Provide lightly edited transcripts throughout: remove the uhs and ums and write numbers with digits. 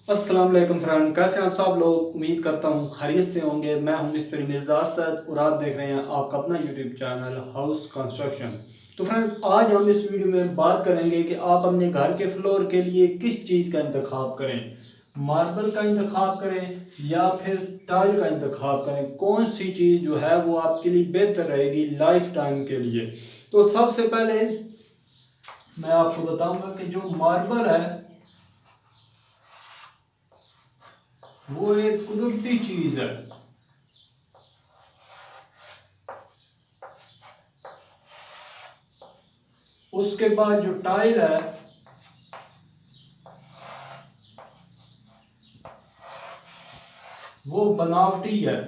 अस्सलाम वालेकुम फ्रेंड, कैसे हैं आप सब लोग। उम्मीद करता हूँ खैरियत से होंगे। मैं हूँ मिस्त्री मिर्ज़ा असद और आप देख रहे हैं आपका अपना यूट्यूब चैनल हाउस कंस्ट्रक्शन। तो फ्रेंड्स, आज हम इस वीडियो में बात करेंगे कि आप अपने घर के फ्लोर के लिए किस चीज़ का इंतखाब करें। मार्बल का इंतखाब करें या फिर टाइल का इंतखाब करें। कौन सी चीज़ जो है वो आपके लिए बेहतर रहेगी लाइफ टाइम के लिए। तो सबसे पहले मैं आपको बताऊंगा कि जो मार्बल है वो एक कुदरती चीज है। उसके बाद जो टाइल है वो बनावटी है।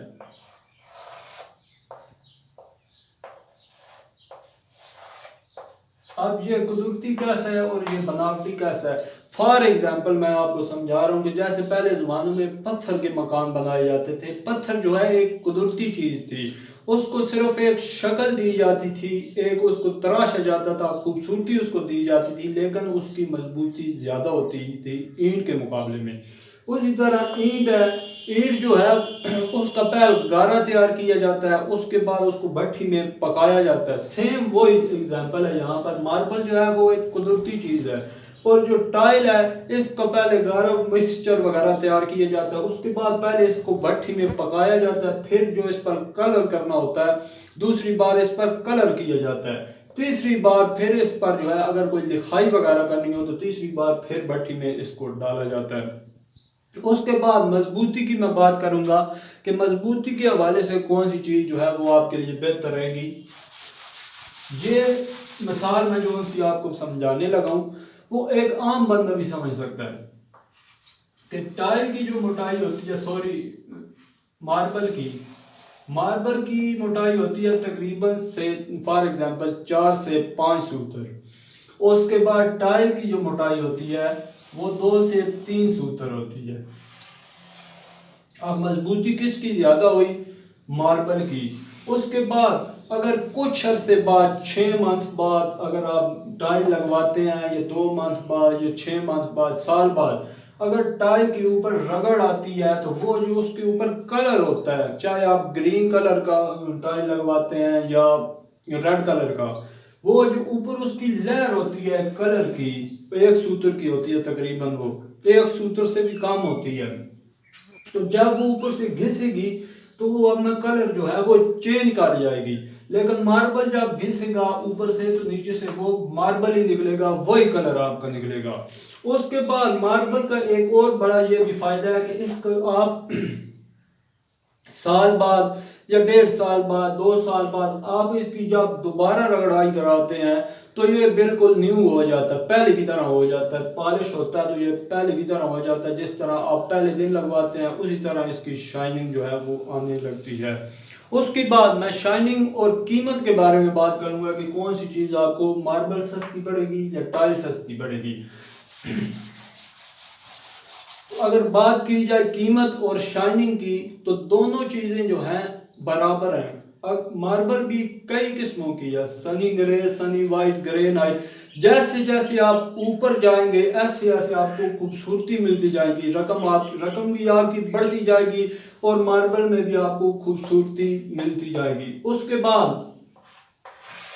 अब ये कुदरती कैसा है और ये बनावटी कैसा है। फॉर एग्जाम्पल मैं आपको समझा रहा हूँ कि जैसे पहले ज़मानों में पत्थर के मकान बनाए जाते थे। पत्थर जो है एक कुदरती चीज़ थी, उसको सिर्फ एक शक्ल दी जाती थी, एक उसको तराशा जाता था, खूबसूरती उसको दी जाती थी, लेकिन उसकी मजबूती ज़्यादा होती थी ईंट के मुकाबले में। उसी तरह ईंट है, ईंट जो है उसका पहले गारा तैयार किया जाता है, उसके बाद उसको भट्ठी में पकाया जाता है। सेम वो एग्जांपल है यहाँ पर। मार्बल जो है वो एक कुदरती चीज़ है और जो टाइल है इसका पहले गारा मिक्सचर वगैरह तैयार किया जाता है, उसके बाद पहले इसको भट्ठी में पकाया जाता है, फिर जो इस पर कलर करना होता है दूसरी बार इस पर कलर किया जाता है, तीसरी बार फिर इस पर जो है अगर कोई लिखाई वगैरह करनी हो तो तीसरी बार फिर भट्टी में इसको डाला जाता है। उसके बाद मजबूती की मैं बात करूंगा कि मजबूती के हवाले से कौन सी चीज़ जो है वो आपके लिए बेहतर रहेगी। ये मिसाल मैं जो सी आपको समझाने लगा हूँ वो एक आम बंदा भी समझ सकता है कि टाइल की जो मोटाई होती है, सॉरी मार्बल की मार्बल की मोटाई होती है तकरीबन से फॉर एग्जांपल 4 से 5 सूत्र। उसके बाद टाइल की जो मोटाई होती है वो 2 से 3 सूत्र होती है। अब मजबूती किसकी ज्यादा हुई? मार्बल की। उसके बाद अगर कुछ अरसे बाद 6 मंथ बाद अगर आप टाइल लगवाते हैं या 2 मंथ बाद या 6 मंथ बाद साल बाद अगर टाइल के ऊपर रगड़ आती है तो वो जो उसके ऊपर कलर होता है, चाहे आप ग्रीन कलर का टाइल लगवाते हैं या रेड कलर का, वो जो ऊपर उसकी लेयर होती है कलर की 1 सूत्र की होती है, तकरीबन वो 1 सूत्र से भी कम होती है। तो जब वो ऊपर से घिसेगी तो वो अपना कलर जो है वो चेंज कर जाएगी। लेकिन मार्बल जब घिसेगा ऊपर से तो नीचे से वो मार्बल ही निकलेगा, वही कलर आपका निकलेगा। उसके बाद मार्बल का एक और बड़ा ये भी फायदा है कि इसको आप साल बाद या 1.5 साल बाद 2 साल बाद आप इसकी जब दोबारा रगड़ाई कराते हैं तो ये बिल्कुल न्यू हो जाता है, पहले की तरह हो जाता है। पॉलिश होता है तो ये पहले की तरह हो जाता है। जिस तरह आप पहले दिन लगवाते हैं उसी तरह इसकी शाइनिंग जो है वो आने लगती है। उसके बाद मैं शाइनिंग और कीमत के बारे में बात करूंगा कि कौन सी चीज़ आपको मार्बल सस्ती पड़ेगी या टाइल सस्ती पड़ेगी। अगर बात की जाए कीमत और शाइनिंग की तो दोनों चीजें जो हैं बराबर हैं। अब मार्बल भी कई किस्मों की है, Sunny grey, Sunny white, granite. जैसे जैसे आप ऊपर जाएंगे ऐसे ऐसे आपको खूबसूरती मिलती जाएगी, रकम भी आपकी बढ़ती जाएगी और मार्बल में भी आपको खूबसूरती मिलती जाएगी। उसके बाद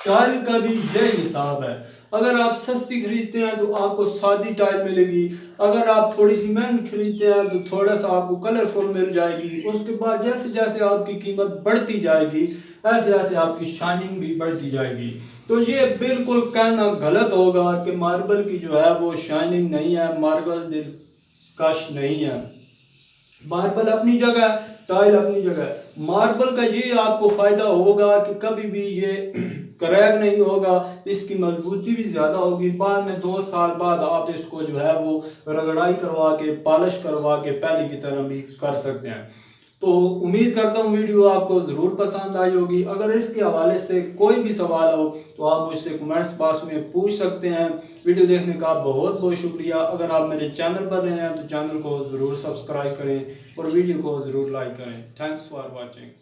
टाइल का भी यही हिसाब है। अगर आप सस्ती खरीदते हैं तो आपको सादी टाइल मिलेगी, अगर आप थोड़ी सी महंगी खरीदते हैं तो थोड़ा सा आपको कलरफुल मिल जाएगी। उसके बाद जैसे जैसे आपकी कीमत बढ़ती जाएगी ऐसे ऐसे आपकी शाइनिंग भी बढ़ती जाएगी। तो ये बिल्कुल कहना गलत होगा कि मार्बल की जो है वो शाइनिंग नहीं है, मार्बल दिलकश नहीं है। मार्बल अपनी जगह, टाइल अपनी जगह। मार्बल का ये आपको फायदा होगा कि कभी भी ये क्रैक नहीं होगा, इसकी मजबूती भी ज्यादा होगी। बाद में 2 साल बाद आप इसको जो है वो रगड़ाई करवा के पॉलिश करवा के पहले की तरह भी कर सकते हैं। तो उम्मीद करता हूँ वीडियो आपको ज़रूर पसंद आई होगी। अगर इसके हवाले से कोई भी सवाल हो तो आप मुझसे कमेंट्स बॉक्स में पूछ सकते हैं। वीडियो देखने का बहुत बहुत शुक्रिया। अगर आप मेरे चैनल पर नए हैं तो चैनल को ज़रूर सब्सक्राइब करें और वीडियो को ज़रूर लाइक करें। Thanks for watching.